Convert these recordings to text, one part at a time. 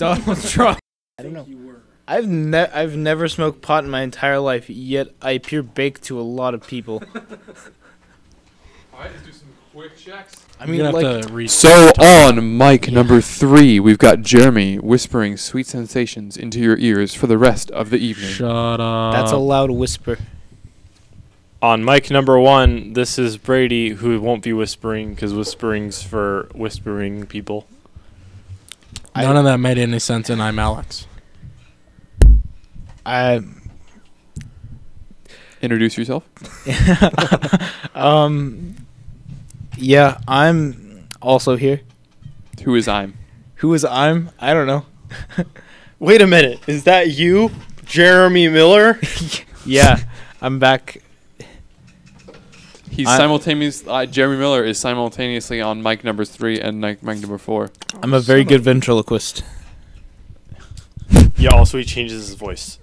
Donald Trump. I don't know. I've never smoked pot in my entire life, yet I appear baked to a lot of people. Alright, let's do some quick checks. I mean, like, So on mic number 3, we've got Jeremy whispering sweet sensations into your ears for the rest of the evening. Shut up. that's a loud whisper. On mic number 1, this is Brady, who won't be whispering because whispering's for whispering people. None of that made any sense, and I'm Alex. Introduce yourself. Yeah, I'm also here. Who is I'm? Who is I'm? I don't know. Wait a minute. Is that you, Jeremy Miller? Yeah, I'm back. He's simultaneously. Jeremy Miller is simultaneously on mic number 3 and mic number 4. I'm a very good ventriloquist. Yeah, also he changes his voice.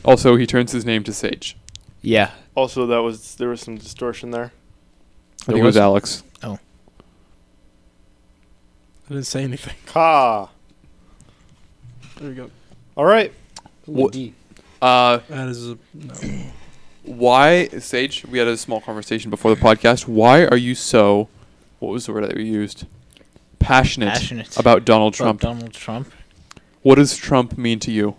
Also, he turns his name to Sage. Yeah. Also, there was some distortion there. I think it was Alex. Oh. I didn't say anything. Ha. There we go. All right. That is no. Why, Sage? We had a small conversation before the podcast. Why are you so? What was the word that we used? Passionate about Donald Trump. Donald Trump. What does Trump mean to you?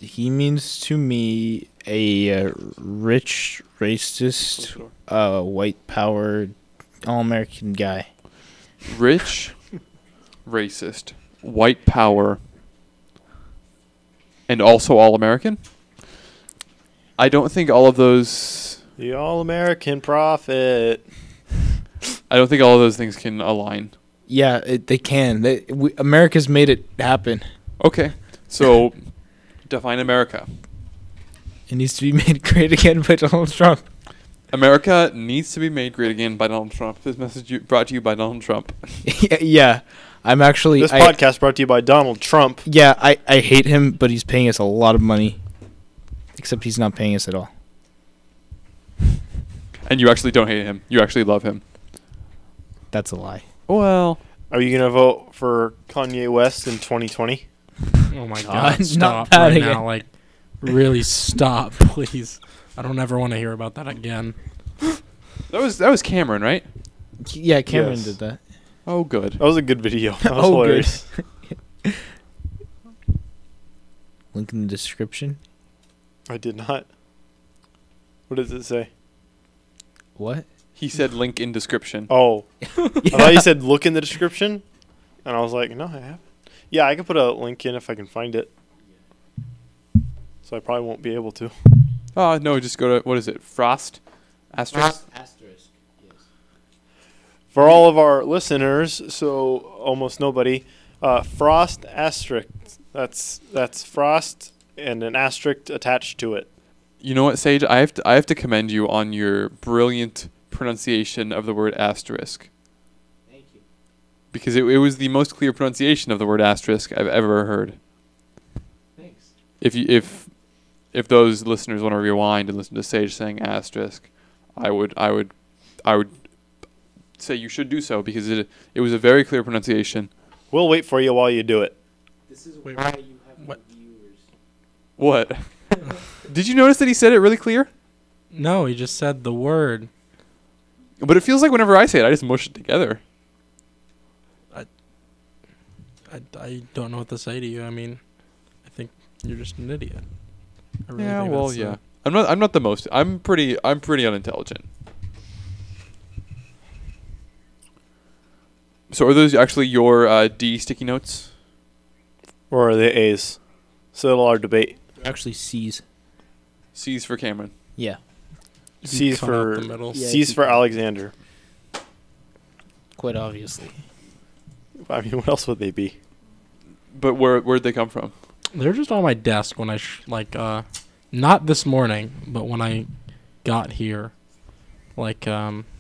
He means to me a rich, racist, white power, all-American guy. Rich, racist, white power, and also all-American? I don't think all of those... The all-American prophet. I don't think all of those things can align. Yeah, they can. America's made it happen. Okay, so define America. It needs to be made great again by Donald Trump. America needs to be made great again by Donald Trump. This message brought to you by Donald Trump. Yeah, I'm actually... This podcast brought to you by Donald Trump. Yeah, I hate him, but he's paying us a lot of money. Except he's not paying us at all. And you actually don't hate him. You actually love him. That's a lie. Well... Are you going to vote for Kanye West in 2020? Oh my God, God! Stop not that right again. now. Like, really stop, please. I don't ever want to hear about that again. That was Cameron, right? Yeah, Cameron Yes. did that. Oh, good. That was a good video. That was Oh, hilarious. good. Link in the description. I did not. What does it say? What? He said link in description. Oh. I thought you said look in the description. And I was like, no, I haven't. Yeah, I can put a link in if I can find it. So I probably won't be able to. Oh, no, just go to, what is it? Frost? Asterisk? Asterisk. Yes. For all of our listeners, so almost nobody, Frost asterisk. That's Frost and an asterisk attached to it. You know what, Sage? I have to commend you on your brilliant pronunciation of the word asterisk. Thank you. Because it was the most clear pronunciation of the word asterisk I've ever heard. Thanks. If those listeners want to rewind and listen to Sage saying asterisk, I would say you should do so because it was a very clear pronunciation. We'll wait for you while you do it. This is Wait, why you have what? viewers. What? Did you notice that he said it really clear? No, he just said the word. But it feels like whenever I say it, I just mush it together. I don't know what to say to you. I mean, I think you're just an idiot. I really Yeah, think well, that's yeah. I'm not the most. I'm pretty unintelligent. So are those actually your D sticky notes? Or are they A's? Settle our debate. Actually, C's. C's for Cameron. Yeah. You C's cut out for the middle. Yeah. C's for Alexander. Quite obviously. I mean, what else would they be? But where'd they come from? They're just on my desk when I not this morning, but when I got here,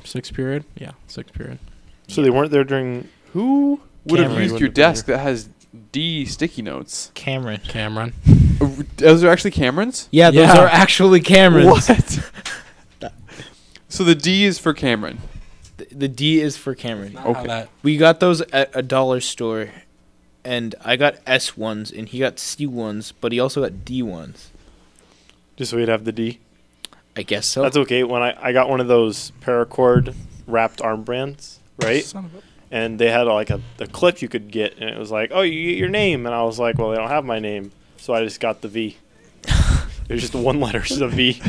sixth period. Yeah, sixth period. So they weren't there during... Who would have Cameron used would your have been desk that has D sticky notes? Cameron. Those are actually Cameron's? Yeah, those Yeah. are actually Camerons. What? So the D is for Cameron. The D is for Cameron. Okay. We got those at a dollar store, and I got S ones, and he got C ones, but he also got D ones. Just so you'd have the D. I guess so. That's okay. When I got one of those paracord wrapped armbands, right? Son of a- And they had like the clip you could get, and it was like, oh, you get your name, and I was like, well, they don't have my name, so I just got the V. It was just one letter, just a V.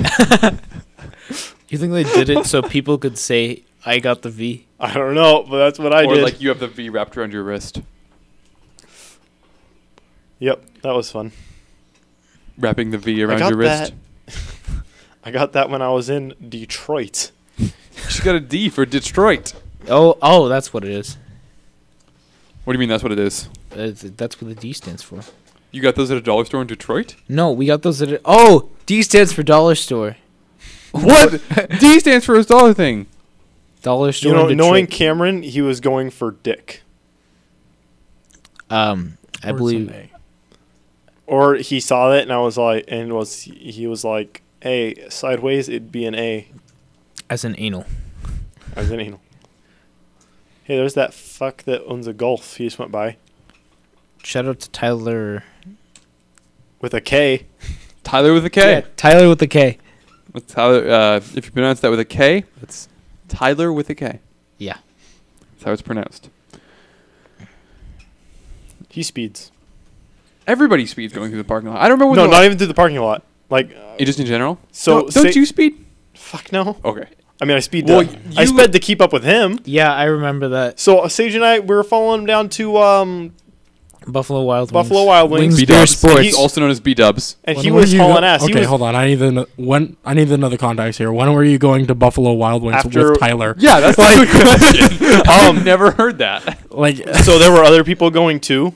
You think they did it so people could say, I got the V? I don't know, but that's what I Or did. like you have the V wrapped around your wrist. Yep, that was fun. Wrapping the V around got your wrist. I got that when I was in Detroit. She got a D for Detroit. Oh, that's what it is. What do you mean that's what it is? That's what the D stands for. You got those at a dollar store in Detroit? No, we got those at oh, D stands for dollar store. What? D stands for his dollar thing. Dollar store You know, in knowing Detroit. Cameron, he was going for Dick. I Or believe someday. Or he saw that, and he was like, hey, sideways, it'd be an A. as an anal. As an anal. Hey, there's that fuck that owns a golf. He just went by. Shout out to Tyler. With a K. Tyler with a K. Yeah, Tyler with the K. With Tyler, if you pronounce that with a K, it's Tyler with a K. Yeah. That's how it's pronounced. He speeds. Everybody speeds going through the parking lot. I don't remember No, when not even through the parking lot. Like, just in general? so No, don't you speed? Fuck no. Okay. I mean, I speed. Well, I you- sped to keep up with him. Yeah, I remember that. So Sage and I, we were following him down to Buffalo Wild Wings. Buffalo Wild Wings. Wings B Beer Dubs, Sports. also known as B Dubs. and When he were was you hauling go- ass. He Okay, was, hold on. I need another context here. When were you going to Buffalo Wild Wings After- with Tyler? Yeah, that's like, a good question. I've never heard that. Like, So there were other people going too.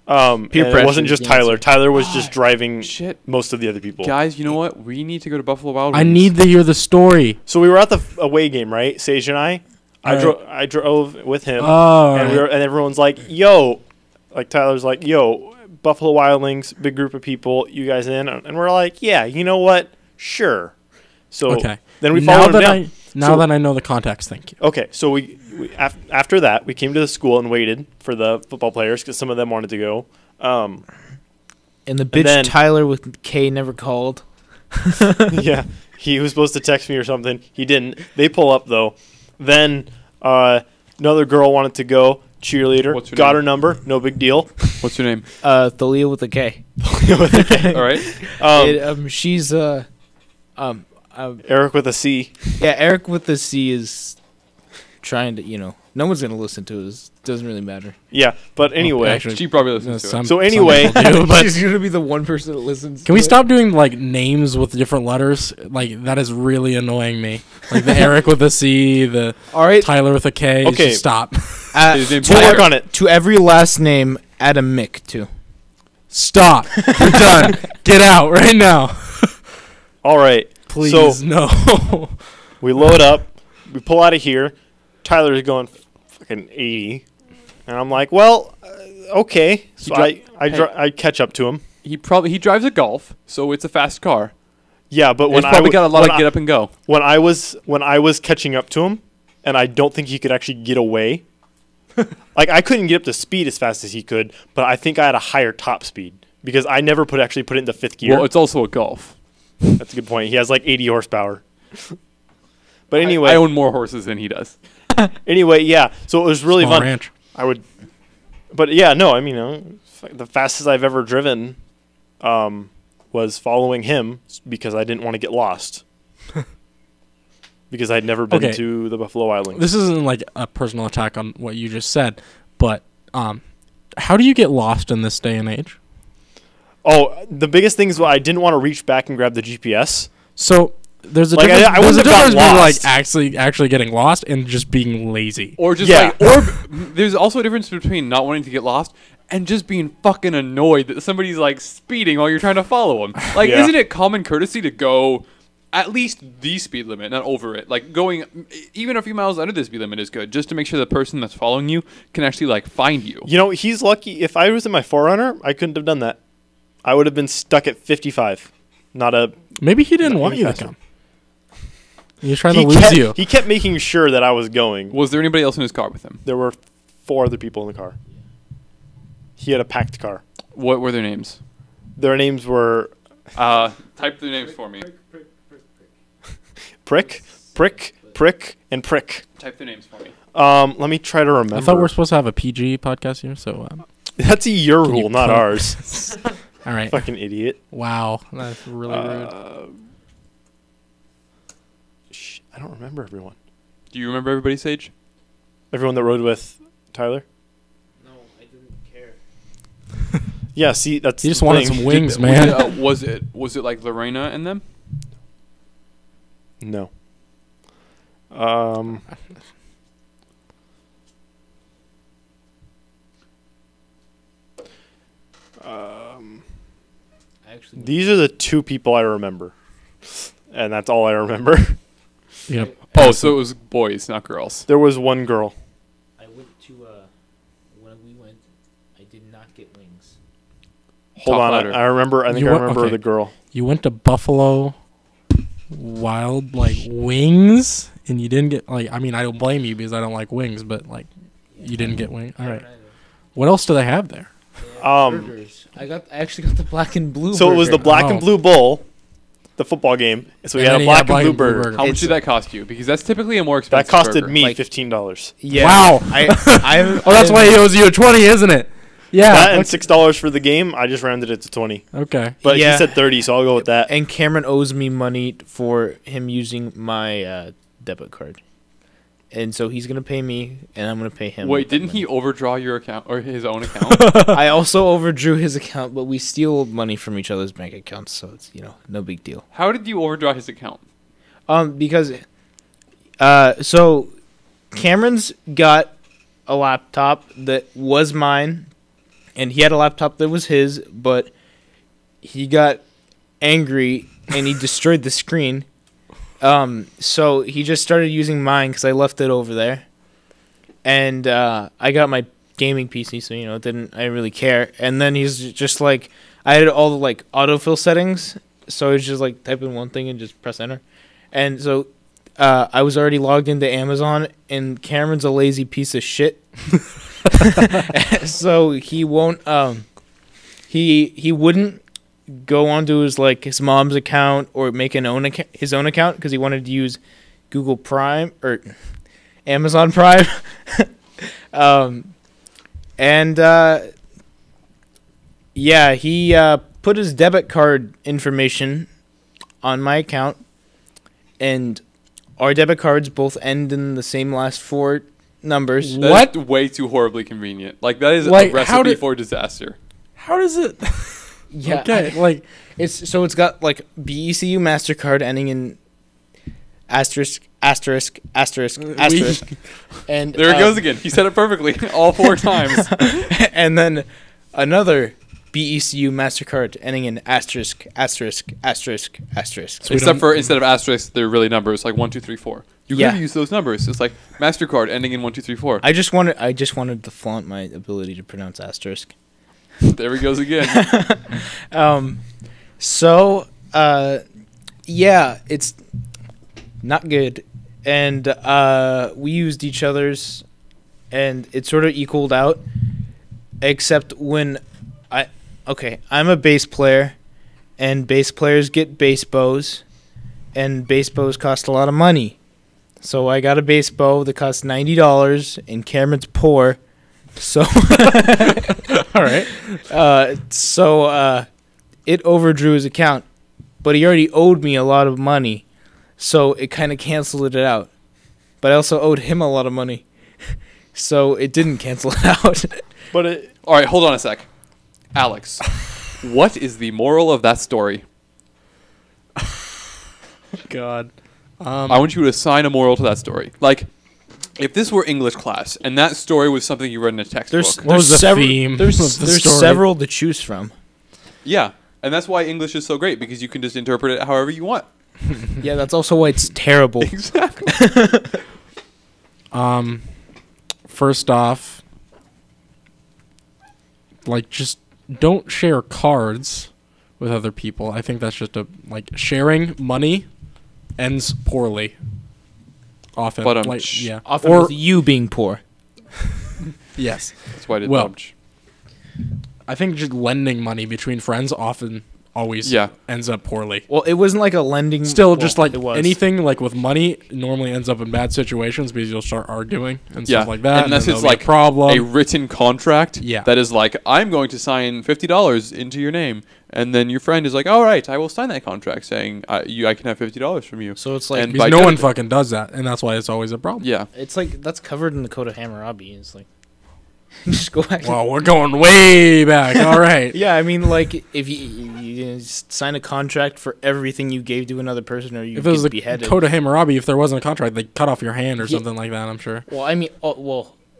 Peer And it pressure wasn't is just the Tyler. answer. Tyler was just driving Shit. most of the other people. Guys, you know what? We need to go to Buffalo Wild Wings. I need to hear the story. So we were at the away game, right? Sage and I. Right. I drove with him, Oh, and right. and everyone's like, "Yo," like Tyler's like, "Yo, Buffalo Wild Wings, big group of people, you guys in?" And we're like, "Yeah, you know what? Sure." So Okay. then we now followed him that down. now that I know the context, thank you. Okay, so we after that we came to the school and waited for the football players because some of them wanted to go. And the bitch then- Tyler with K never called. Yeah, he was supposed to text me or something. He didn't. They pull up though. Then another girl wanted to go. Cheerleader. What's her Got name? her number. No big deal. What's your name? Thalia with a K. All right. She's Eric with a C. yeah, Eric with the C is trying to, no one's gonna listen to it. It doesn't really matter. Yeah, but anyway. Actually, She probably listens to some- it. So some anyway- people do, but She's gonna be the one person that listens. can we stop doing like names with different letters? Like that is really annoying me. Like the Eric with a C, the All right. Tyler with a K. Okay. Just stop. His name's We'll Tyler. work on it. To every last name, add a Mick too. Stop. You're done. Get out right now. All right. Please. So No. we load up. We pull out of here. Tyler's going fucking 80. And I'm like, well, okay. So I catch up to him. He drives a Golf, so it's a fast car. Yeah, but It's when probably got a lot when of get up and go. when I was catching up to him, and I don't think he could actually get away. Like I couldn't get up to speed as fast as he could, but I think I had a higher top speed because I never put it into fifth gear. Well, it's also a Golf. That's a good point. He has like 80 horsepower. But anyway, I own more horses than he does. yeah. So it was really Small fun. ranch. But yeah, no, I mean, the fastest I've ever driven was following him because I didn't want to get lost. Because I'd never been Okay. to the Buffalo Wild Wings. This isn't like a personal attack on what you just said, but how do you get lost in this day and age? Oh, the biggest thing is I didn't want to reach back and grab the GPS. So there's a Like, difference, I there's a wouldn't have difference gotten between like lost. actually getting lost and just being lazy. Or just Yeah. there's also a difference between not wanting to get lost and just being fucking annoyed that somebody's like speeding while you're trying to follow them. Like, Yeah. isn't it common courtesy to go at least the speed limit, not over it? Like going even a few miles under the speed limit is good, just to make sure the person that's following you can actually like find you. You know, he's lucky. If I was in my 4Runner, I couldn't have done that. I would have been stuck at 55. Not a. Maybe he didn't want Maybe you to faster. come. He's trying to lose you. He kept making sure that I was going. Was there anybody else in his car with him? There were 4 other people in the car. He had a packed car. What were their names? Their names were Type their names for me. Prick, Prick, Prick, and Prick. Type their names for me. Let me try to remember. I thought we're supposed to have a PG podcast here, so. That's your Can you rule, not put- ours. All right. Fucking idiot. Wow, that's really rude. I don't remember everyone. Do you remember everybody, Sage? Everyone that rode with Tyler? No, I didn't care. Yeah, see, that's He just the wanted thing. some wings, man. Was it like Lorena and them? No. Actually, These are the 2 people I remember. And that's all I remember. Yep. Oh, so it was boys, not girls. There was 1 girl. I went to when we went. I did not get wings. Hold Talk on, louder. I remember. I think I remember okay. the girl. You went to Buffalo Wild Wings, and you didn't get I mean, I don't blame you because I don't like wings, but you didn't get wings. All right. What else do they have there? Burgers. I actually got the black and blue. So it was the burger. black Oh. and blue bowl, the football game. So we And had then a you black had and blue burger. How much It's- did that cost you? Because that's typically a more That expensive costed burger. me Like- $15. Yeah. Wow. I Oh, that's why he owes you a 20, isn't it? Yeah. That and $6 for the game. I just rounded it to 20. Okay. But Yeah. he said 30, so I'll go with that. And Cameron owes me money for him using my debit card. And so he's gonna pay me, and I'm gonna pay him. Wait, with that didn't he money. overdraw your account or his own account? I also overdrew his account, but we steal money from each other's bank accounts, so it's no big deal. How did you overdraw his account? Because so Cameron's got a laptop that was mine, and he had a laptop that was his, but he got angry and he destroyed the screen. So he just started using mine because I left it over there, and I got my gaming PC, so I didn't really care. And then he's just like, I had all the autofill settings, so it's just type in one thing and just press enter. And so I was already logged into Amazon, and Cameron's a lazy piece of shit. So he won't. He wouldn't go onto his mom's account or make his own account because he wanted to use Google Prime or Amazon Prime. Yeah, he put his debit card information on my account, and our debit cards both end in the same last 4 numbers. That's way too horribly convenient. That is a How recipe did- for disaster. How does it? Yeah, Okay. it's got BECU MasterCard ending in asterisk asterisk asterisk asterisk, and There it goes again. He said it perfectly all 4 times. and then another BECU MasterCard ending in asterisk asterisk asterisk asterisk. we Except don't- for instead of asterisks, they're really numbers 1, 2, 3, 4. You Yeah. could use those numbers. It's like MasterCard ending in 1, 2, 3, 4. I just wanted to flaunt my ability to pronounce asterisk. There he goes again. So, yeah, it's not good. And we used each other's, and it sort of equaled out. Except when I'm a bass player, and bass players get bass bows, and bass bows cost a lot of money. So I got a bass bow that cost $90, and Cameron's poor. So, All right. It overdrew his account, but he already owed me a lot of money, so it kind of canceled it out. But I also owed him a lot of money, so it didn't cancel it out. But All right, hold on a sec. Alex, what is the moral of that story? God. I want you to assign a moral to that story. If this were English class and that story was something you read in a textbook, What was the several, theme There's, of the there's story? several to choose from. yeah, and that's why English is so great because you can just interpret it however you want. Yeah, that's also why it's terrible. Exactly. First off, just don't share cards with other people. I think that's just sharing money ends poorly. Often. But yeah. Often Or with you being poor. yes. That's why I did Well, budge. I think just lending money between friends often always ends up poorly. Well, it wasn't like a lending. Still, just like it was. anything like with money normally ends up in bad situations because you'll start arguing and stuff like that. Unless and it's there'll be like a problem. a written contract Yeah. that is like, I'm going to sign $50 into your name. And then your friend is like, all right, I will sign that contract saying I can have $50 from you. So it's like And because by no one debit- fucking does that, and that's why it's always a problem. Yeah. it's like that's covered in the Code of Hammurabi. It's like just go back. Well, we're going way back. All right. Yeah, I mean, like if you sign a contract for everything you gave to another person, or you If it was get the beheaded. Code of Hammurabi, if there wasn't a contract, they'd cut off your hand or Yeah. something like that. I'm sure. Well, I mean,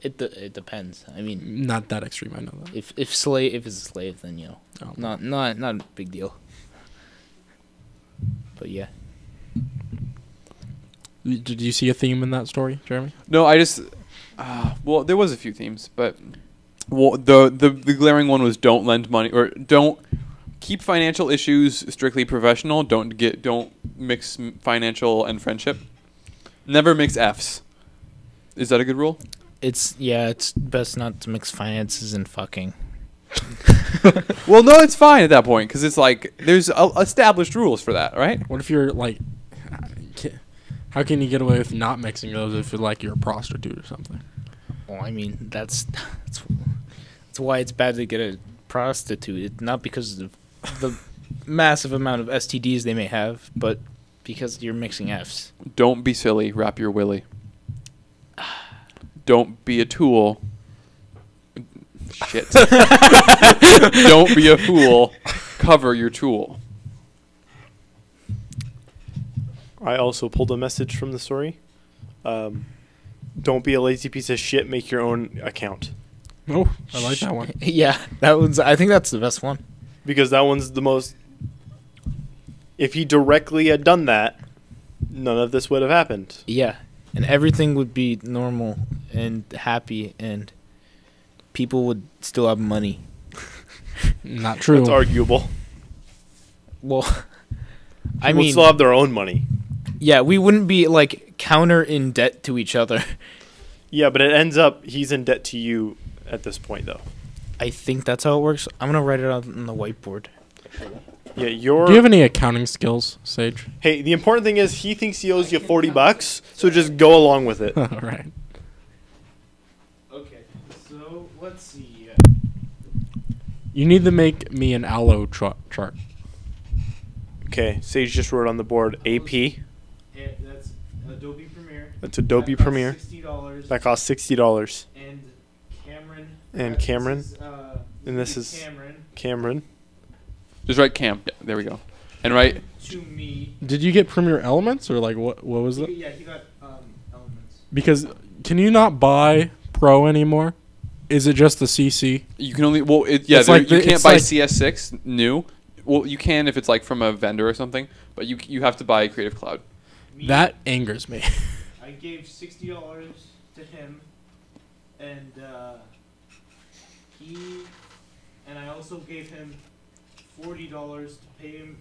it depends. I mean, Not that extreme, I know that. if it's a slave, then Oh. not a big deal. But yeah, Did you see a theme in that story, Jeremy? No, I just well, there was a few themes, but the glaring one was don't lend money or don't keep financial issues strictly professional. Don't mix financial and friendship. Never mix Fs. Is that a good rule? it's best not to mix finances and fucking. Well, no, it's fine at that point because it's like there's established rules for that, right? What if you're like, how can you get away with not mixing those if you're a prostitute or something? Well, I mean, that's why it's bad to get a prostitute. It's not because of the massive amount of STDs they may have, but because you're mixing Fs. Don't be silly. Wrap your willy. Don't be a tool. Shit. Don't be a fool. Cover your tool. I also pulled a message from the story. Don't be a lazy piece of shit. Make your own account. Oh, I like that one. Yeah, I think that's the best one. Because that one's the most... If he directly had done that, none of this would have happened. Yeah, and everything would be normal and happy, and people would still have money. Not true. That's arguable. Well, I People mean, still have their own money. yeah, we wouldn't be like counter in debt to each other. Yeah, but it ends up he's in debt to you at this point, though. I think that's how it works. I'm gonna write it on the whiteboard. Yeah, Do you have any accounting skills, Sage? Hey, the important thing is he thinks he owes you $40, so just go along with it. All right. Okay, so let's see. You need to make me an aloe chart. Okay, Sage just wrote on the board AP. That's Adobe Premiere. That's Adobe Premiere. $60. That costs $60. And Cameron. And Cameron. And this is is Cameron. Just write Cam. Yeah, there we go. And write. To me. Did you get Premiere Elements or like what was it? Yeah, he got Elements. Because can you not buy Pro anymore? Is it just the CC? You can only It's you like can't it's buy like- CS6 new. Well, you can if it's like from a vendor or something, but you have to buy Creative Cloud. That angers me. I gave $60 to him, and I also gave him $40 to pay him,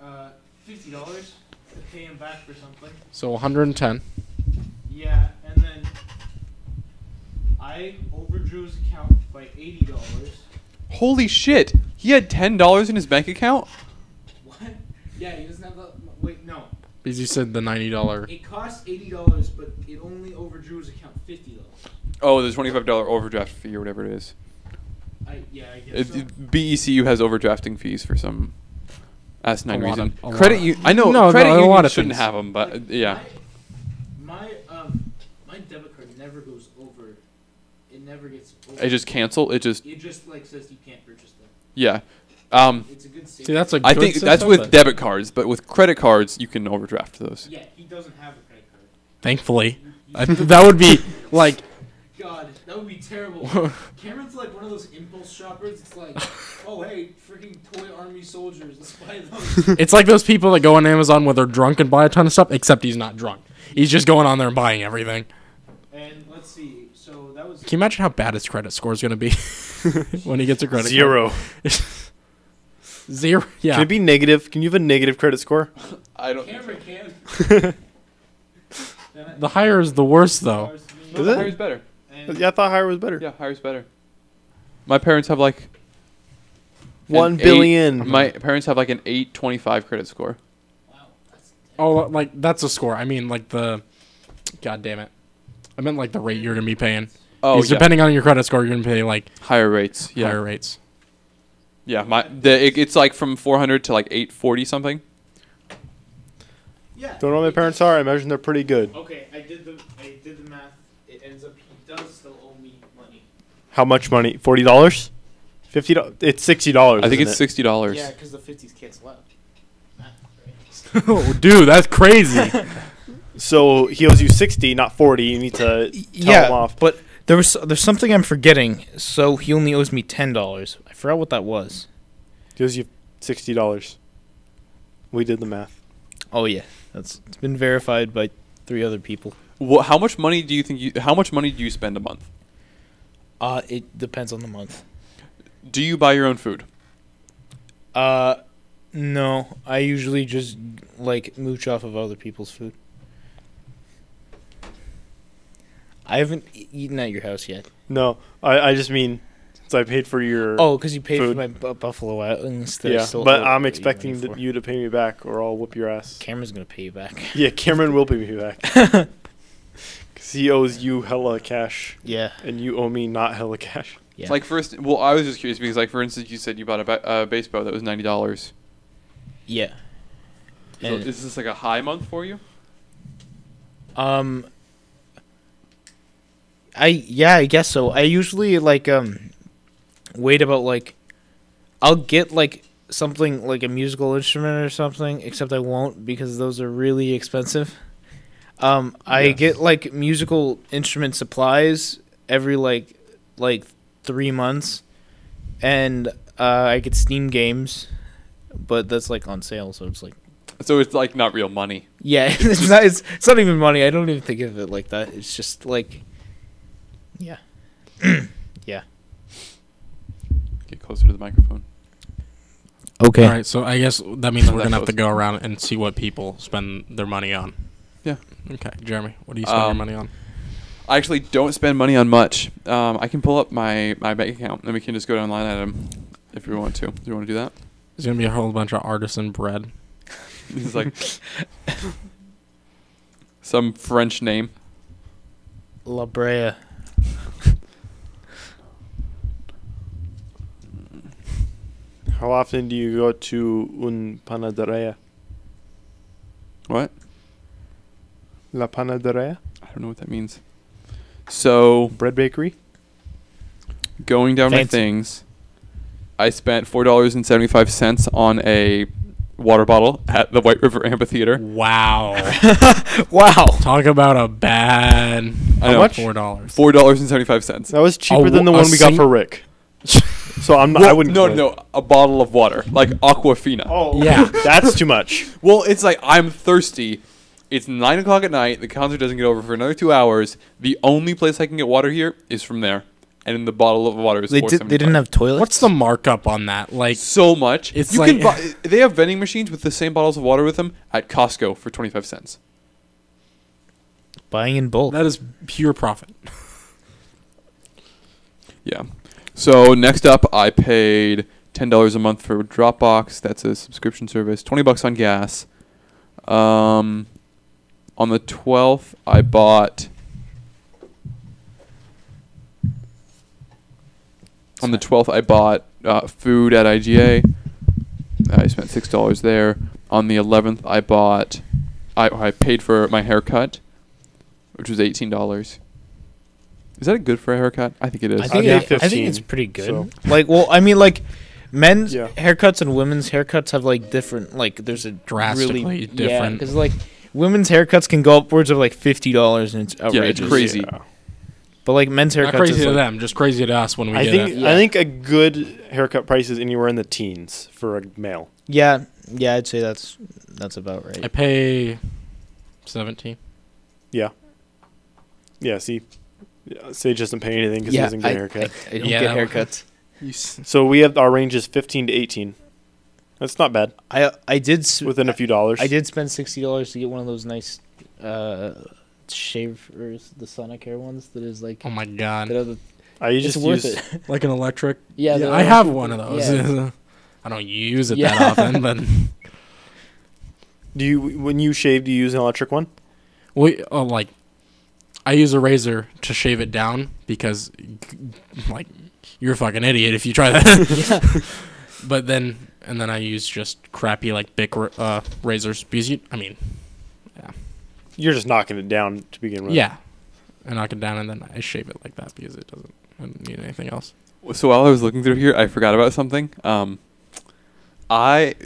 $50 to pay him back for something. So 110. Yeah, and then I overdrew his account by $80. Holy shit! He had $10 in his bank account. What? Yeah, he doesn't have the. Wait, no. Because you said the $90. It cost $80, but it only overdrew his account $50. Oh, the $25 overdraft fee or whatever it is. I guess so. BECU has overdrafting fees for some asinine A lot reason. of- a Credit lot. you, I know No, credit a unions lot of shouldn't things. have them, but yeah. My debit card never goes over. It never gets over. It just cancel. It just like says you can't purchase them. yeah. It's a good See, that's a I good think that's system, with but debit cards, but with credit cards you can overdraft those. Yeah, he doesn't have a credit card. thankfully. That would be like God, that would be terrible. Cameron's like one of those impulse shoppers. It's like, oh hey, freaking toy army soldiers, let's buy those. it's like those people that go on Amazon where they're drunk and buy a ton of stuff, except he's not drunk. He's just going on there and buying everything. And let's see, so that was. Can you imagine how bad his credit score is going to be when he gets a credit Zero. card? Zero. Yeah. Can it be negative? Can you have a negative credit score? I don't. Cameron can. The higher is the worst, though. No, Is it? higher's better. Yeah, I thought higher was better. Yeah, higher's better. My parents have like 1 an billion. My parents have like an 825 credit score. Oh, like that's a score. I mean, like the. God damn it! I meant like the rate you're gonna be paying. Oh, Because yeah. depending on your credit score, you're gonna pay like Higher rates. Yeah. higher rates. Yeah, it's like from 400 to like 840 something. Yeah. Don't know what my parents are. I imagine they're pretty good. Okay, I did the math. It ends up he does still owe me money. How much money? $40? $50? It's $60. I think isn't it's it? $60. Yeah, because the 50s cancel out. Math, right? Oh, dude, that's crazy. So he owes you 60, not 40. You need to tell him off. But there's something I'm forgetting. So he only owes me $10. I forgot what that was. He owes you $60. We did the math. Oh yeah, it's been verified by 3 other people. How much money do you think how much money do you spend a month? It depends on the month. Do you buy your own food? No, I usually just like mooch off of other people's food. I haven't eaten at your house yet. No, I just mean, since I paid for your... Oh, because you paid Food. for my Buffalo Wild Wings. that I yeah, still but owe I'm you expecting money for. you to pay me back or I'll whoop your ass. Cameron's gonna pay you back. Yeah, Cameron will pay me back. Because he owes you hella cash Yeah, and you owe me not hella cash. yeah. Like well, I was just curious because like for instance, you said you bought a base bow that was $90. Yeah. So And- is this like a high month for you? I guess so. I usually like wait about like I'll get like something like a musical instrument or something, except I won't because those are really expensive. I Yes. get like musical instrument supplies every like 3 months, and I get Steam games, but that's like on sale, so it's like So it's like not real money. yeah, it's not even money. I don't even think of it like that. It's just like yeah. Yeah. Get closer to the microphone. Okay. All right, so I guess that means we're That gonna have to goes. go around and see what people spend their money on. Yeah. Okay, Jeremy, what do you spend your money on? I actually don't spend money on much. I can pull up my bank account and we can just go down line item if we want to. Do you want to do that? There's gonna be a whole bunch of artisan bread. This is like some French name. La Brea. How often do you go to un panaderia? What? La panaderia? I don't know what that means. So Bread bakery? going down my Fancy. things, I spent $4.75 on a water bottle at the White River Amphitheater. Wow. Wow. Talk about a bad. I know. much? $4. $4.75. That was cheaper than the a one we got sing- for Rick. So I'm not, I wouldn't. No, quit. no, a bottle of water, like Aquafina. Oh, Yeah. That's too much. Well, it's like I'm thirsty. It's 9 o'clock at night. The concert doesn't get over for another 2 hours. The only place I can get water here is from there, and the bottle of water is They didn't have toilets. What's the markup on that? Like, so much. It's you like- can buy. They have vending machines with the same bottles of water with them at Costco for 25 cents. buying in bulk? that is pure profit. Yeah. So next up, I paid $10 a month for Dropbox. That's a subscription service. $20 on gas. On the 12th, I bought. On the 12th, I bought food at IGA. I spent $6 there. On the 11th, I bought. I paid for my haircut, which was $18. Is that good for a haircut? I think it is. I think I I think think 15, it's pretty good. so. Like, well, I mean, like men's Yeah. haircuts and women's haircuts have like different. Like, there's a Drastically really, different. because like women's haircuts can go upwards of like $50, and it's Yeah, outrageous. it's crazy. Yeah. But like men's Not haircuts crazy is to like, them, just crazy to us when we I get think it. Yeah. I think a good haircut price is anywhere in the teens for a male. yeah, I'd say that's about I right. pay 17. Yeah. Yeah. See, Sage doesn't pay anything because he Yeah, doesn't get a haircut. I don't Yeah, get that haircuts. So we have our range is 15 to 18. That's not bad. I did Within a few dollars. I did spend $60 to get one of those nice shavers, the Sonicare ones that is like. Oh my god. that are the- I It's just worth use it. Like an electric. Yeah, Yeah, the I have electric- one of those. yeah. I don't use it Yeah. that often, but Do you when you shave? Do you use an electric one? like I use a razor to shave it down because like you're a fucking idiot if you try that. Yeah. But then I use just crappy like Bic razors because You're just knocking it down to begin with. yeah, I knock it down and then I shave it like that because I don't need anything else. So while I was looking through here, I forgot about something.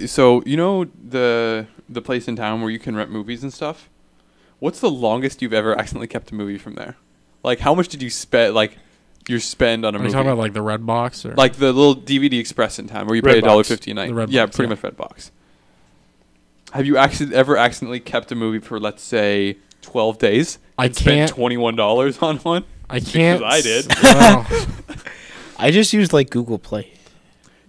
So you know the place in town where you can rent movies and stuff. What's the longest you've ever accidentally kept a movie from there? Like, how much did you spend? Like, your spend on a Are you movie? talking about like the red box or Like the little DVD Express in town where you pay Redbox. $1.50 a night. The Redbox, Yeah, pretty yeah. much Redbox. Have you ever accidentally kept a movie for, let's say, 12 days? I and spent can't. $21 on one? I can't. I did. Well, I just use like Google Play.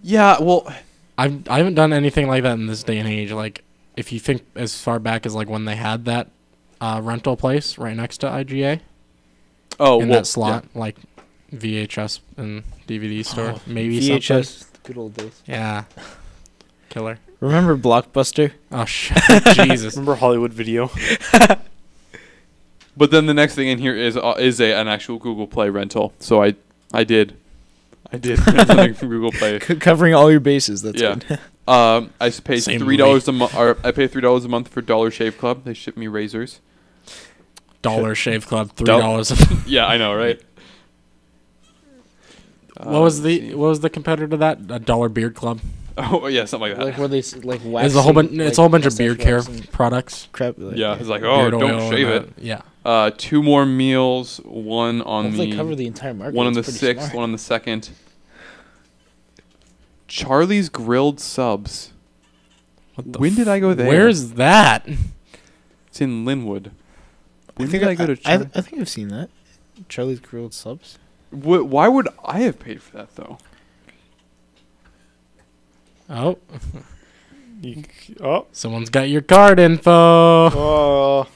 Yeah, well, I haven't done anything like that in this day and age. Like, if you think as far back as like when they had that rental place right next to IGA in that slot, like VHS and DVD store, maybe something. VHS, good old days. Yeah, killer. Remember Blockbuster? Oh shit, Jesus. Remember Hollywood Video? But then the next thing in here is an actual Google Play rental. So I did rent something from Google Play. Covering all your bases. That's Yeah. good. I pay Same $3 a month. I pay $3 a month for Dollar Shave Club. They ship me razors. Dollar Shave Club, $3. Yeah, I know, right? What was let's see. what was the competitor to that? A Dollar Beard Club. Oh yeah, something like that. Like where they like wax. It's a whole bunch. It's a whole bunch of beard care products. crap. Like, Yeah, it's like, oh, Beard oil don't and shave that. it. Yeah. 2 more meals, one on Hopefully the cover the entire market. one on the It's pretty 6th, smart. one on the 2nd. Charlie's Grilled Subs. What the When did I go there? Where's that? It's in Linwood. When think did I go to I Charlie? think I've seen that. Charlie's Grilled Subs. Why would I have paid for that though? Oh, Oh, someone's got your card info. oh.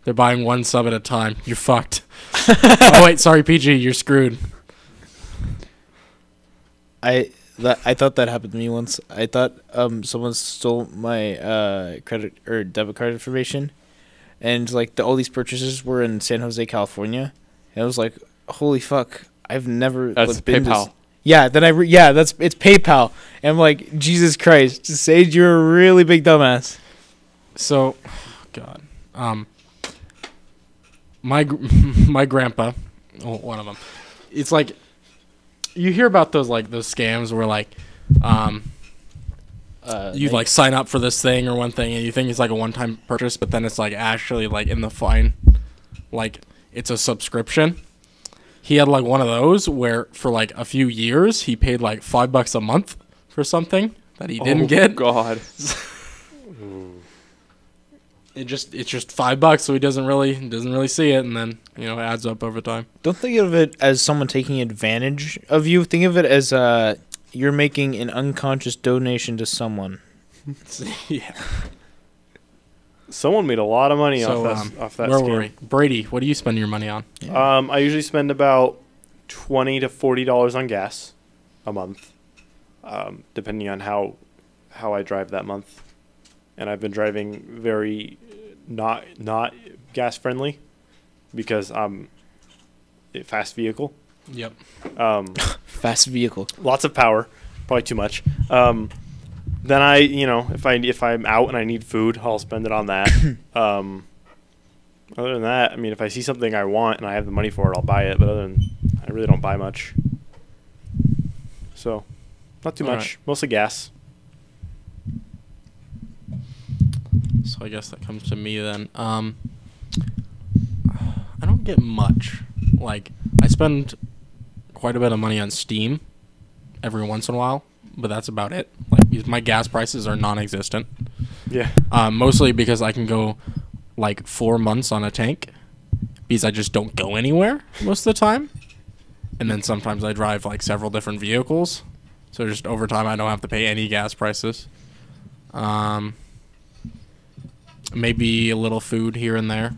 They're buying one sub at a time. You're fucked. Oh wait, sorry, PG. You're screwed. I thought that happened to me once. I thought someone stole my credit or debit card information, and like all these purchases were in San Jose, California. And I was like, "Holy fuck! I've never." That's been to PayPal. Yeah, then it's PayPal. And I'm like, Jesus Christ, Sage, you're a really big dumbass. So, God, my my grandpa, one of them. It's like you hear about those scams where you like sign up for this thing or one thing and you think it's like a one-time purchase, but then it's like actually like in the fine, like it's a subscription. He had like one of those where for like a few years he paid like $5 a month for something that he didn't get. God. It's just $5, so he doesn't really see it, and then it adds up over time. Don't think of it as someone taking advantage of you. Think of it as you're making an unconscious donation to someone. Yeah. Someone made a lot of money So off that where scam. were we? Brady, what do you spend your money on? I usually spend about $20 to $40 on gas a month, depending on how I drive that month. And I've been driving very not gas friendly because I'm a fast vehicle. Yep. Fast vehicle. Lots of power, probably too much. Then if I'm out and I need food, I'll spend it on that. Other than that, I mean, if I see something I want and I have the money for it, I'll buy it. But I really don't buy much. So, not too All much. Mostly gas. So I guess that comes to me then. I don't get much. Like, I spend quite a bit of money on Steam every once in a while, but that's about it. Like, my gas prices are non-existent. Yeah. Mostly because I can go like 4 months on a tank because I just don't go anywhere most of the time. And then sometimes I drive like several different vehicles. So just over time I don't have to pay any gas prices. Maybe a little food here and there.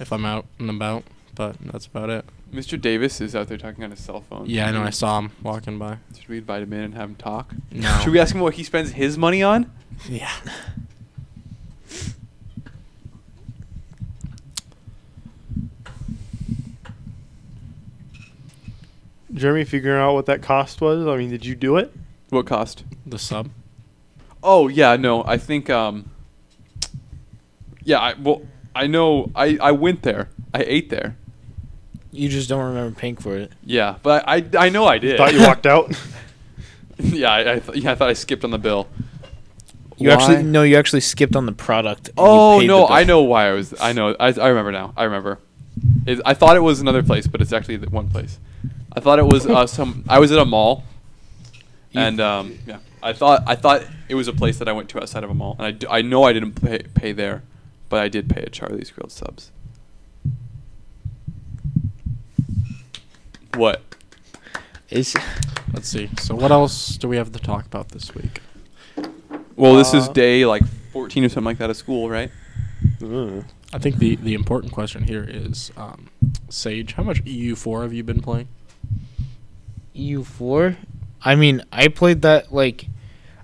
if I'm out and about, but that's about it. Mr. Davis is out there talking on his cell phone. Yeah, I know. I saw him walking by. Should we invite him in and have him talk? No. Should we ask him what he spends his money on? Yeah. Jeremy, figuring out what that cost was. I mean, did you do it? What cost? The sub. Oh yeah, no. I think yeah. I know. I went there. I ate there. You just don't remember paying for it. Yeah, but I know I did. Thought you walked out. Yeah, I thought I skipped on the bill. You actually skipped on the product. And Oh you paid no, the I bill. know why I was. I know. I remember now. I remember. I thought it was another place, but it's actually the one place. I thought it was I was at a mall, and yeah, I thought it was a place that I went to outside of a mall, and I know I didn't pay there, but I did pay at Charlie's Grilled Subs. What? It's Let's see. So what else do we have to talk about this week? Well, this is day like 14 or something like that at school, right? I think the important question here is, Sage, how much EU4 have you been playing? EU4. I mean, I played that like.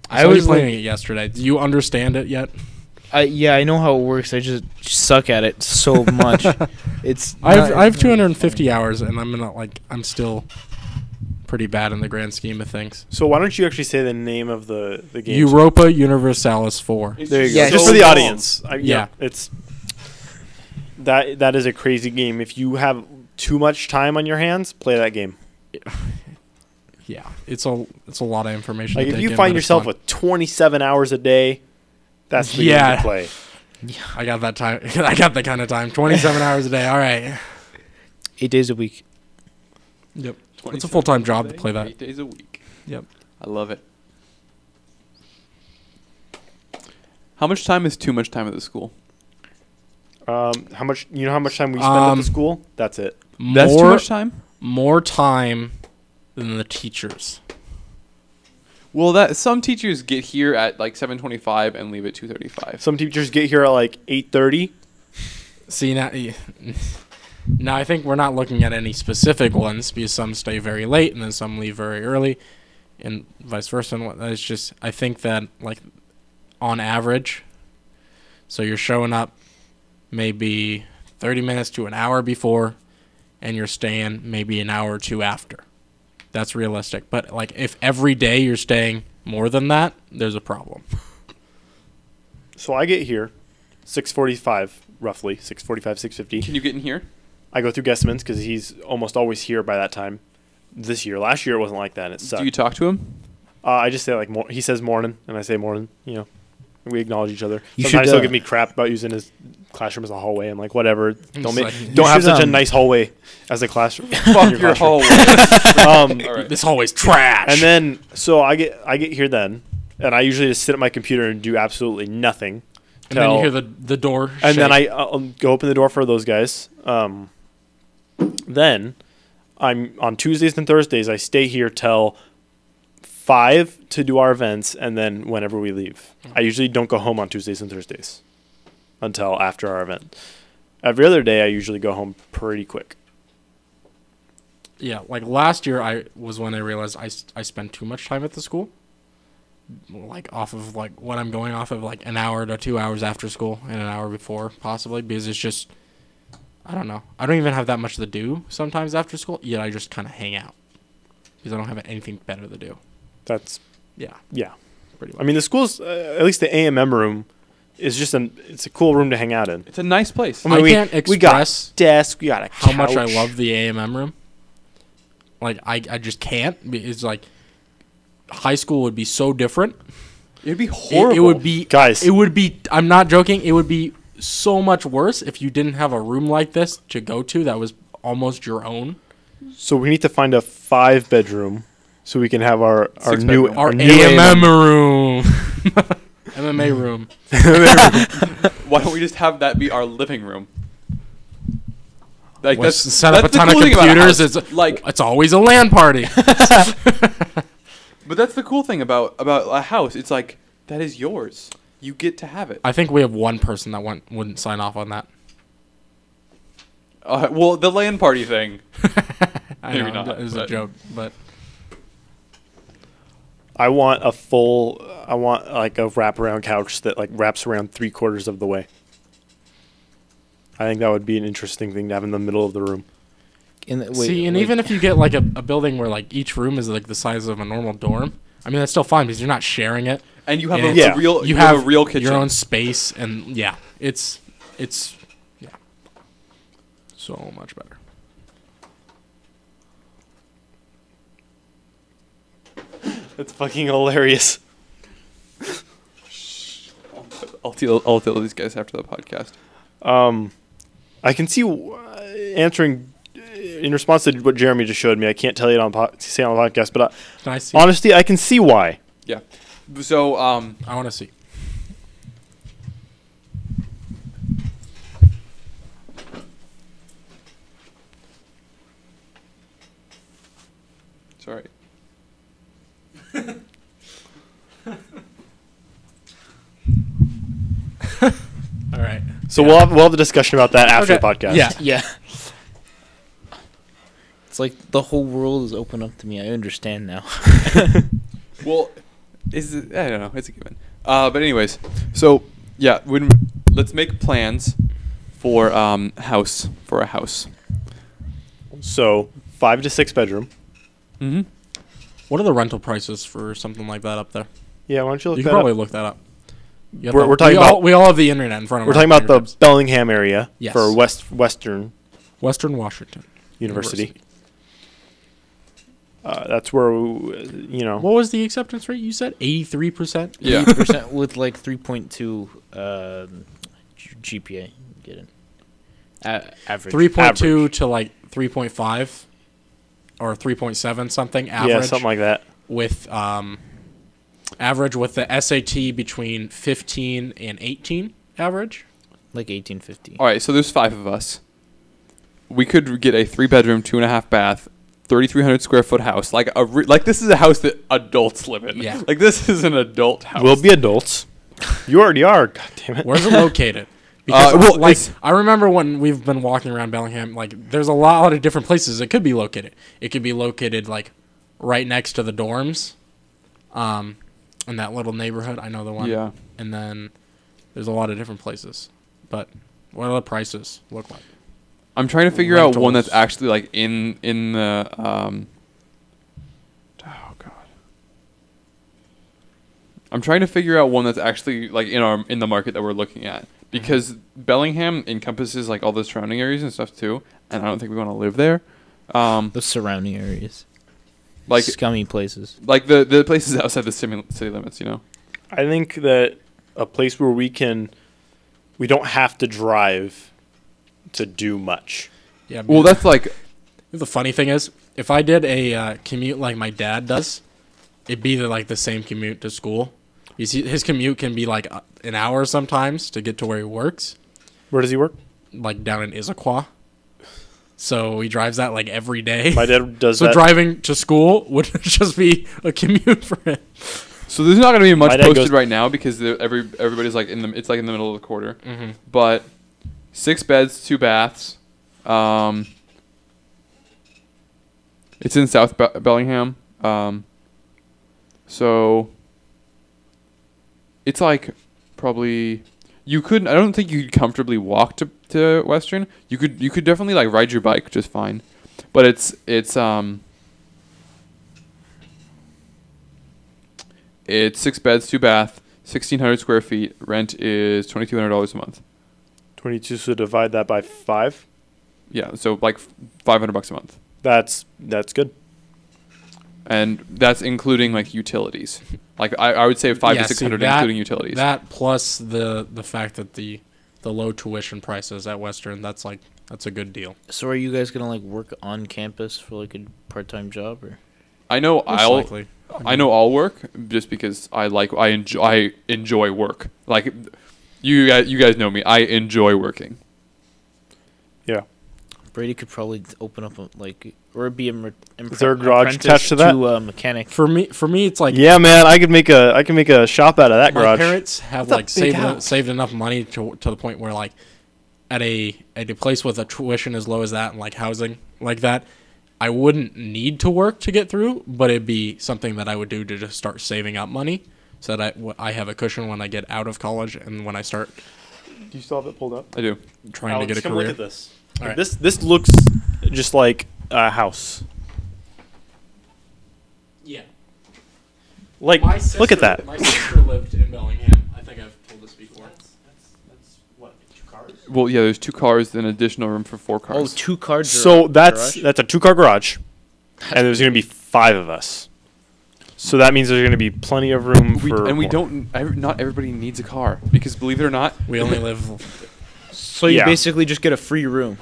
I was playing it yesterday. Do you understand it yet? Yeah, I know how it works. I just suck at it so much. It's. I have 250 hours, and I'm still pretty bad in the grand scheme of things. So why don't you actually say the name of the game? Europa Universalis 4. There you Yeah, go. Just so for the long. audience. Yeah. It's that is a crazy game. If you have too much time on your hands, play that game. Yeah, it's a lot of information. Like to if take you in, find but it's yourself fun. with 27 hours a day, that's the game Yeah. to play. I got that time. I got that kind of time. 27 hours a day. All right. 8 days a week. Yep. It's a full-time job to play that. 8 days a week. Yep. I love it. How much time is too much time at the school? How much time we spend at the school? That's it. That's too much time? More time than the teachers. Well, that some teachers get here at like 7:25 and leave at 2:35. Some teachers get here at like 8:30. See, now I think we're not looking at any specific ones because some stay very late and then some leave very early and vice versa. And it's just, I think that like on average, so you're showing up maybe 30 minutes to an hour before and you're staying maybe an hour or two after. That's realistic. But like if every day you're staying more than that, there's a problem. So I get here 6:45 roughly, 6:45, 6:50. Can you get in here? I go through Guessman's because he's almost always here by that time. This year, last year it wasn't like that. And it sucked. Do you talk to him? I just say like he says morning, and I say morning. You know, we acknowledge each other. You Sometimes should, he'll give me crap about using his classroom as a hallway. I'm like, whatever. Don't You have should, such a nice hallway as a classroom. Fuck your classroom. hallway. All right. This hallway's trash. And then so I get here then, and I usually just sit at my computer and do absolutely nothing. And then you hear the door And then shake. I go open the door for those guys. Then I'm on Tuesdays and Thursdays. I stay here till 5 to do our events, and then whenever we leave. I usually don't go home on Tuesdays and Thursdays until after our event. Every other day, I usually go home pretty quick. Yeah, like last year was when I realized I spent too much time at the school. Like off of like what I'm going off of like an hour to 2 hours after school and an hour before possibly because it's just I don't know. I don't even have that much to do sometimes after school, yet I just kind of hang out because I don't have anything better to do. That's Yeah, yeah. pretty much. I mean, the school's at least the AMM room is just it's a cool room to hang out in. It's a nice place. I mean, I we can't we got express desk, we got a how much I couch. love the AMM room. Like I just can't. It's like high school would be so different. It'd be horrible. It would be Guys. It would be. I'm not joking. It would be so much worse if you didn't have a room like this to go to that was almost your own. So we need to find a 5-bedroom so we can have our Six new bedroom. Our new AMM room, MMA room. Why don't we just have that be our living room? Like Let's set up a that's the ton of cool thing about a computers. house. It's like, it's always a LAN party. but that's the cool thing about a house. It's like that is yours. You get to have it. I think we have one person that wouldn't sign off on that. Well, the LAN party thing. I Maybe know, not, it was a but- joke, but I want like a wraparound couch that like wraps around 3/4 of the way. I think that would be an interesting thing to have in the middle of the room. even if you get like a building where like each room is like the size of a normal dorm, I mean that's still fine because you're not sharing it. And you have And a real you have have a real kitchen. your own space, and yeah, it's yeah, so much better. That's fucking hilarious. I'll tell these guys after the podcast. I can see answering in response to what Jeremy just showed me. I can't tell you it say it on the podcast, but Can I see? honestly, I can see why. Yeah. So I want to see. sorry. All right. So we'll have a discussion about that after the podcast. Yeah. Yeah. It's like the whole world is open up to me. I understand now. Well, I don't know. It's a given. But anyways, so yeah, let's make plans for a house. So 5 to 6 bedroom. Mm-hmm. What are the rental prices for something like that up there? Yeah, why don't you look You that can probably up? look that up. You have We're talking about- we all have the internet in front of We're our talking about the fingertips. Bellingham area Yes. for Western Western Washington University. That's where What was the acceptance rate? You said 83%. Yeah. 80% with like 3.2 GPA. Get it. Average. 3.2 to like 3.5 or 3.7 something average. Yeah, something like that. With average with the SAT between 15 and 18 average. Like 1850. All right. So there's 5 of us. We could get a 3-bedroom, 2.5 bath, 3,300 square foot house. Like this is a house that adults live in. Yeah. Like this is an adult house. We'll be adults. You already are. God damn it. Where's it located? Because Well, like it's- I remember when we've been walking around Bellingham, like there's a lot of different places it could be located. It could be located like right next to the dorms, in that little neighborhood. I know the one. Yeah. And then there's a lot of different places. But what do the prices look like? I'm trying to figure out one that's Rentals. actually like in the oh god. I'm trying to figure out one that's actually like in the market that we're looking at, because Bellingham encompasses like all the surrounding areas and stuff too, and I don't think we want to live there. The surrounding areas. Like Scummy places. like the places outside the city limits, you know. I think that a place where we don't have to drive to do much. Yeah. Well, that's like the funny thing is, if I did a commute like my dad does, it'd be like the same commute to school. You see, his commute can be like an hour sometimes to get to where he works, Where does he work? like down in Issaquah. So he drives that like every day. My dad does So that. driving to school would just be a commute for him. so. There's not going to be much My dad posted goes- right now because everybody's like it's like in the middle of the quarter. Mm-hmm. But 6 beds, 2 baths. It's in South Bellingham. So it's like probably I don't think you could comfortably walk to Western. You could definitely like ride your bike just fine. But it's 6 beds, 2 bath, 1,600 square feet. Rent is $2,200 a month. 22, so divide that by 5. Yeah, so like $500 a month. That's good. And that's including like utilities. Like I would say 500 to 600 including utilities. That plus the fact that the low tuition prices at Western, that's a good deal. So are you guys gonna like work on campus for like a part-time job or? I know Most likely. I know I'll work just because I enjoy work. Like you guys know me. I enjoy working. Yeah. Brady could probably open up or be Is there a garage attached to that? To a mechanic. For me, it's like Yeah, man, I can make a shop out of that my garage. parents have That's a like big saved house. saved enough money to the point where like at a place with a tuition as low as that and like housing like that, I wouldn't need to work to get through, but it'd be something that I would do to just start saving up money so that I have a cushion when I get out of college and when I start Do you still have it pulled up? I do. trying to get a come career. look at this. All right. This looks just like a house. Yeah. Like, look at that. My sister lived in Bellingham. I think I've told this before. That's what, 2 cars? Well, yeah, there's 2 cars, then additional room for 4 Oh, cars. 2 cars. So that's a 2-car garage, and there's going to be 5 of us. So that means there's going to be plenty of room for. And we more. don't. Not everybody needs a car because believe it or not, We only live. So you Yeah. basically just get a free room.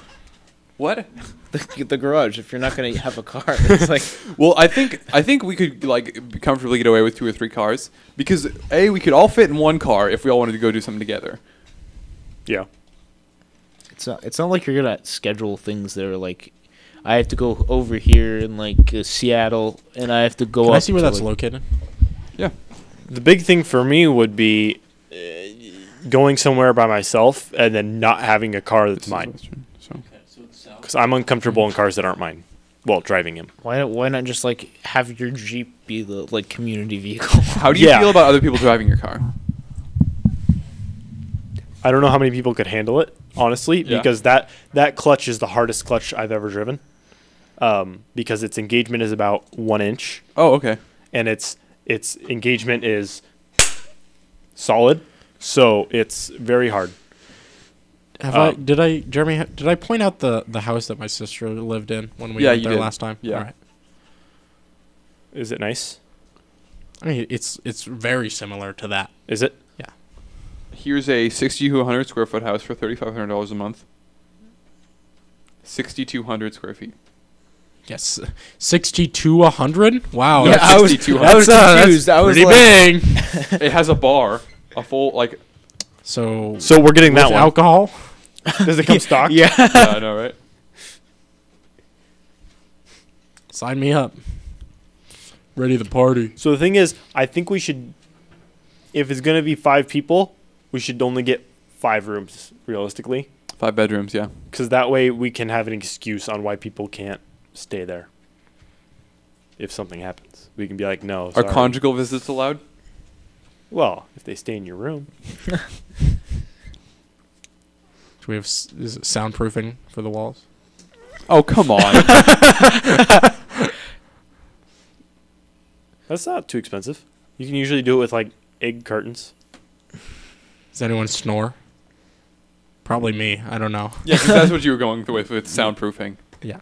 what? The garage. If you're not gonna have a car, it's like Well, I think we could like comfortably get away with 2 or 3 cars because we could all fit in 1 car if we all wanted to go do something together. Yeah. it's not like you're gonna schedule things that are like, I have to go over here in like Seattle, and I have to go. Can up I see where to, that's like, located? Yeah. The big thing for me would be going somewhere by myself and then not having a car that's mine, So because I'm uncomfortable in cars that aren't mine. Well, driving them. Why not just like have your Jeep be the like community vehicle? how do you Yeah. feel about other people driving your car? I don't know how many people could handle it, honestly, Yeah. because that clutch is the hardest clutch I've ever driven. Because its engagement is about 1 inch, Oh, okay. and its engagement is solid, so it's very hard. Did I point out the house that my sister lived in when we Yeah, went you there did. last time? Yeah. All right. Is it nice? I mean, it's very similar to that. Is it? Here's a 6,200 square foot house for $3,500 a month. 6,200 square feet. Yes, 60 to 100. Wow, Yeah, that's, I was 6,200. confused. I was pretty like, big. It has a bar, a full like. So So we're getting with that one. alcohol. Does it come stocked? yeah. Yeah, I know, right? Sign me up. Ready to party. So the thing is, I think we should, if it's going to be 5 people, we should only get 5 rooms, realistically. 5 bedrooms, yeah. Because that way we can have an excuse on why people can't stay there. If something happens, we can be like, no. Are Sorry. conjugal visits allowed? Well, if they stay in your room. Do we have is it soundproofing for the walls? Oh, come on. That's not too expensive. You can usually do it with like egg cartons. Does anyone snore? Probably me. I don't know. Yeah, 'cause that's what you were going with soundproofing. Yeah.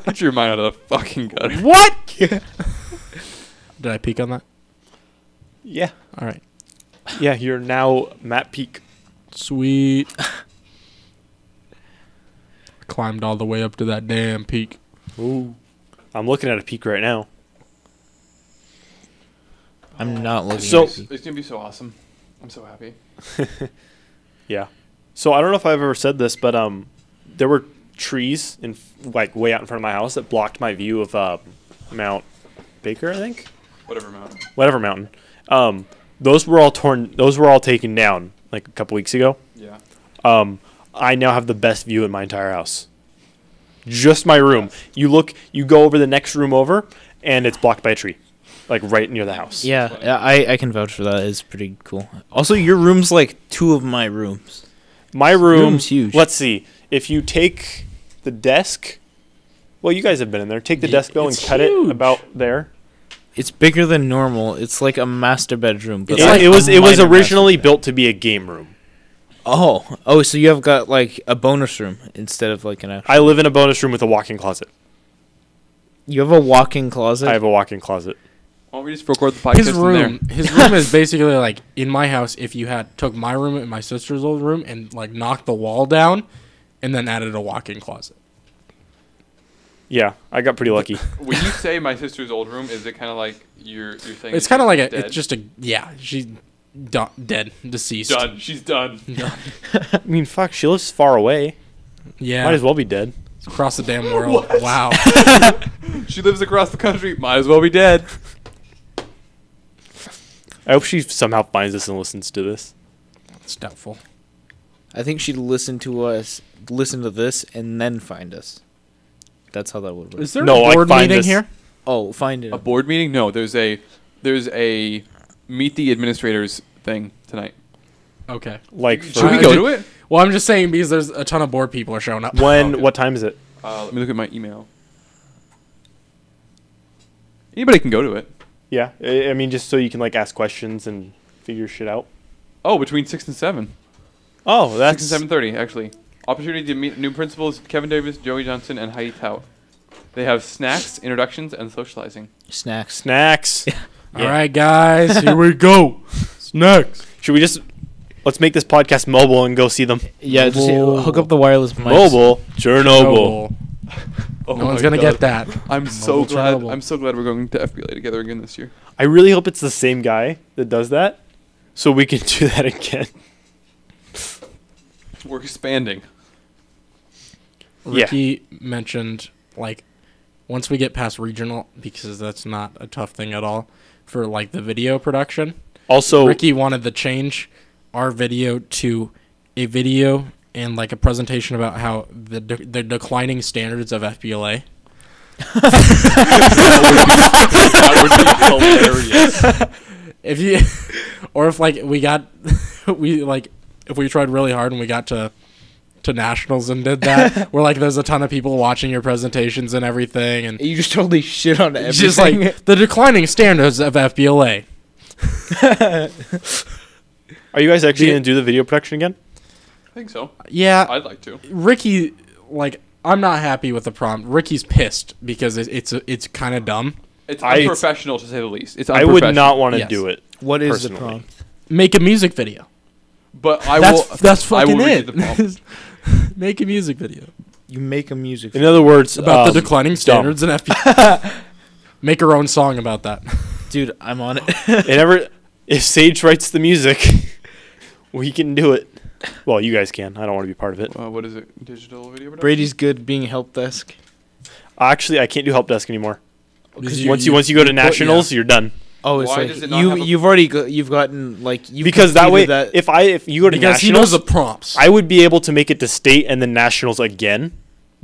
Get your mind out of the fucking gutter. What? Did I peek on that? Yeah. All right. Yeah, you're now Matt Peak. Sweet. Climbed all the way up to that damn peak. Ooh. I'm looking at a peak right now. I'm not looking. So- at it. It's gonna be so awesome. I'm so happy. Yeah. So I don't know if I've ever said this, but there were trees in like way out in front of my house that blocked my view of Mount Baker, I think. Whatever mountain. Those were all torn. Those were all taken down like a couple weeks ago. Yeah. I now have the best view in my entire house. Just my room. You go over the next room over, and it's blocked by a tree, like right near the house. Yeah, I can vouch for that. It's pretty cool. Also, your room's like 2 of my rooms. My room. Room's huge. Let's see. If you take the desk, well, you guys have been in there. Take the desk though and it's cut huge. it about there. It's bigger than normal. It's like a master bedroom. But It's It, like it was a it was minor originally master built to be a game room. Oh, so you have got like a bonus room instead of like an actual. I live in a bonus room with a walk-in closet. You have a walk-in closet. I have a walk-in closet. Why don't we just record the podcast His room is basically like in my house. If you took my room and my sister's old room and like knocked the wall down, and then added a walk-in closet. Yeah, I got pretty lucky. When you say my sister's old room, is it kind of like you're saying It's kind of like dead? it's just she's dead, deceased. done. She's done. Done. I mean, fuck, she lives far away. Yeah, Might as well be dead. across the damn world. Wow. She lives across the country. Might as well be dead. I hope she somehow finds this and listens to this. It's doubtful. I think she'd listen to this, and then find us. That's how that would work. Is there No, a like, board find meeting us. here? Oh, find it. A board meeting? No, there's a meet the administrators thing tonight. Okay. Like, Should we go to it? Well, I'm just saying because there's a ton of board people are showing up. when? Okay. What time is it? Let me look at my email. Anybody can go to it. Yeah, I mean, just so you can like ask questions and figure shit out. Oh, between 6 and 7. Oh, that's 6 and 7:30, actually. Opportunity to meet new principals, Kevin Davis, Joey Johnson, and Heidi Tout. They have snacks, introductions, and socializing. Snacks. snacks. All right, guys, here we go. Snacks. Should we just let's make this podcast mobile and go see them? Yeah, just Mobile. hook up the wireless mics. Mobile, Chernobyl. Oh No one's my gonna God. get that. I'm so Mobile glad. Chernobyl. I'm so glad we're going to FBLA together again this year. I really hope it's the same guy that does that, so we can do that again. We're expanding. Yeah. Ricky mentioned like once we get past regional, because that's not a tough thing at all for like the video production. Also, Ricky wanted to change our video to a video and like a presentation about how the declining standards of FBLA. That would be hilarious. If you or if like we got we like if we tried really hard and we got to nationals and did that, where like there's a ton of people watching your presentations and everything, and You just totally shit on everything. it's just like the declining standards of FBLA. are you guys actually The- gonna do the video production again? I think so. Yeah, I'd like to. Ricky, like I'm not happy with the prompt. Ricky's pissed because it's kind of dumb. It's I- unprofessional to say the least. It's I would unprofessional. not want to Yes. do it. what is the personally. prompt? Make a music video. But I That's will. that's I will fucking read the prompt. it. Make a music video You make a music. In other words, about the declining dumb. standards in FBLA. Make her own song about that. Dude, I'm on it. If Sage writes the music, we can do it. Well, you guys can. I don't want to be part of it. What is it? Digital video production? Brady's good being help desk. Actually, I can't do help desk anymore. Because Once you go to nationals, you're done. Oh, it's Why like does it not have a- you've already you've gotten like you Because that way, if you go to because he knows nationals, the prompts. I would be able to make it to state and then nationals again,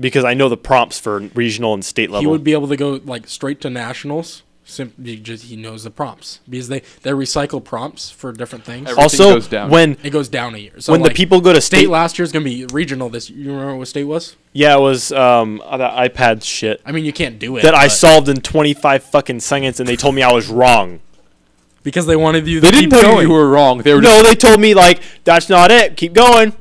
because I know the prompts for regional and state level. He would be able to go like straight to nationals. Simply just he knows the prompts because they recycle prompts for different things. Everything also, goes down. when It goes down a year. So when like, the people go to state last year is gonna be regional. This you remember what state was? yeah, it was that iPad shit I mean, you can't do it that I but- solved in 25 fucking seconds, and they told me I was wrong. because they wanted you. They to didn't keep tell going. you were wrong. They were No, they told me like that's not it. Keep going.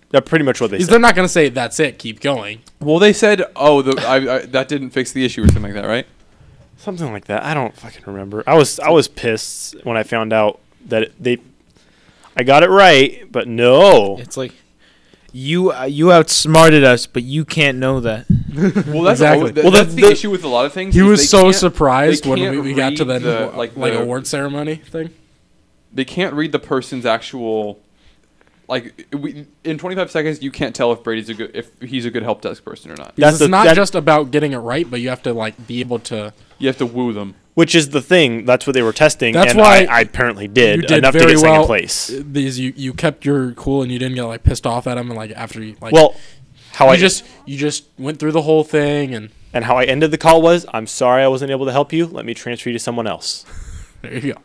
That's pretty much what they Because said. they're not gonna say that's it. Keep going. Well, they said, "Oh, that didn't fix the issue" or something like that, right? Something like that. I don't fucking remember. I was pissed when I found out that I got it right, but no. it's like you outsmarted us, but you can't know that. Well, that's Exactly. Well, Well, that's the- the issue with a lot of things. He is was they so can't- surprised they when can't we got to read the the award ceremony thing. They can't read the person's actual. Like in 25 seconds, you can't tell if he's a good help desk person or not. Because That's it's not that- just about getting it right, but you have to like be able to. You have to woo them. Which is the thing. That's what they were testing. That's and why I apparently You did did enough to very get second well. place. Because you kept your cool and you didn't get like pissed off at him and like after you like. Well, how you just went through the whole thing and and how I ended the call was, I'm sorry I wasn't able to help you. Let me transfer you to someone else. there you go.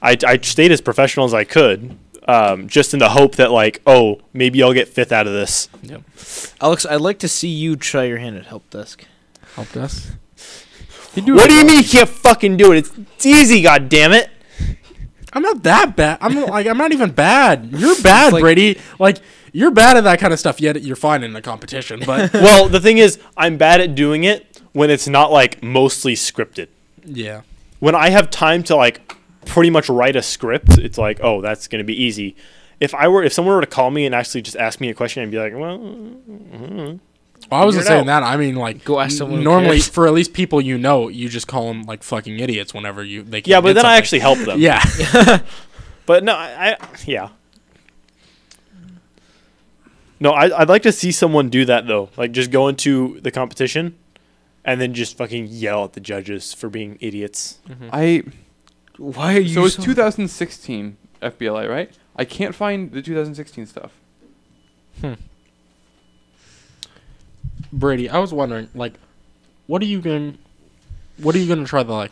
I stayed as professional as I could, just in the hope that like, oh, maybe I'll get fifth out of this. Yep. Alex, I'd like to see you try your hand at help desk. Helped us. What do you mean you can't fucking do it? It's easy, god damn it. I'm not that bad. I'm not even bad. You're bad, like- Brady. Like you're bad at that kind of stuff. Yet you're fine in a competition. But Well, the thing is, I'm bad at doing it when it's not like mostly scripted. yeah, When I have time to like pretty much write a script, it's like, oh, that's gonna be easy. If someone were to call me and actually just ask me a question, I'd be like, well, I wasn't Figure it saying out. that. I mean, like Go ask someone who Normally, cares. for at least people you know, you just call them like fucking idiots whenever they. Can't yeah, but get then I something. actually help them. Yeah. But no, yeah. No, I'd like to see someone do that though. Like just go into the competition, and then just fucking yell at the judges for being idiots. Why are you So it's 2016 FBLA, right? I can't find the 2016 stuff. Brady, I was wondering, like, what are you going to try to, like,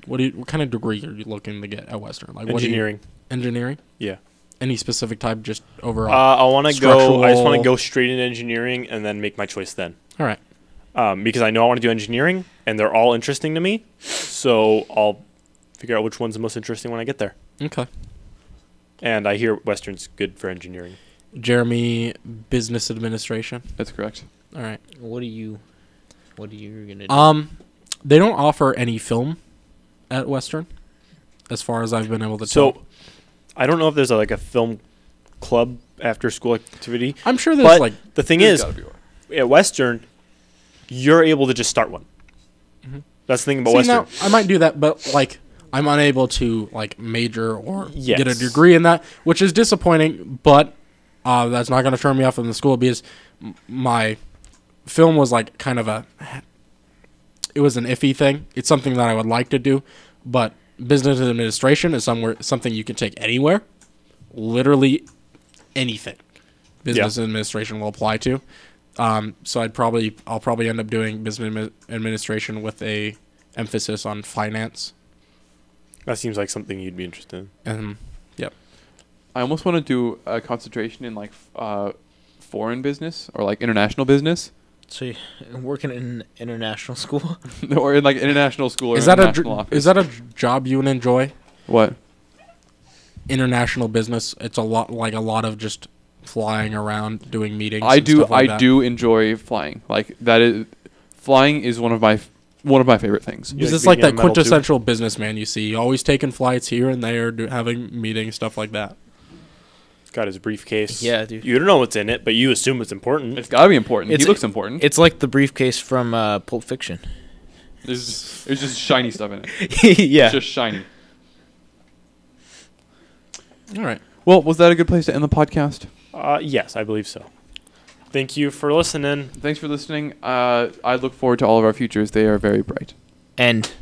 what kind of degree are you looking to get at Western? Like, Engineering. Engineering? Yeah. Any specific type, just overall? I want to go. I just want Structural- to go straight into engineering and then make my choice then. All right. Because I know I want to do engineering and they're all interesting to me. So I'll figure out which one's the most interesting when I get there. Okay. And I hear Western's good for engineering. Jeremy, business administration. That's correct. All right. What are you gonna do? They don't offer any film at Western, as far as I've been able to So tell. I don't know if there's a film club after school activity. I'm sure there's But like the thing There's is, gotta be one. at Western, you're able to just start one. Mhm. That's the thing about See, Western. now, I might do that, but like I'm unable to like major or get a Yes. degree in that, which is disappointing. But that's not going to turn me off from the school because my film was like kind of it was an iffy thing. It's something that I would like to do, but business administration is something you can take anywhere, literally anything. Business administration will apply to. So I'll probably end up doing business administration with a emphasis on finance. That seems like something you'd be interested in. And yep. I almost want to do a concentration in like foreign business or like international business, So you're working in international school? or in like international school or Is that international office. is that a job you would enjoy? What? International business. It's a lot of just flying around doing meetings. I and do. stuff like I that. do enjoy flying. Like that is, flying is one of my favorite things. You Because like it's like being on that a metal tube? quintessential businessman you see, always taking flights here and there, having meetings, stuff like that. Got his briefcase. Yeah, dude. You don't know what's in it, but you assume it's important. It's gotta be important. It's- He looks important. It's like the briefcase from Pulp Fiction. There's just shiny stuff in it. Yeah. It's just shiny. All right. Well, was that a good place to end the podcast? Yes, I believe so. Thank you for listening. Thanks for listening. I look forward to all of our futures. They are very bright. End.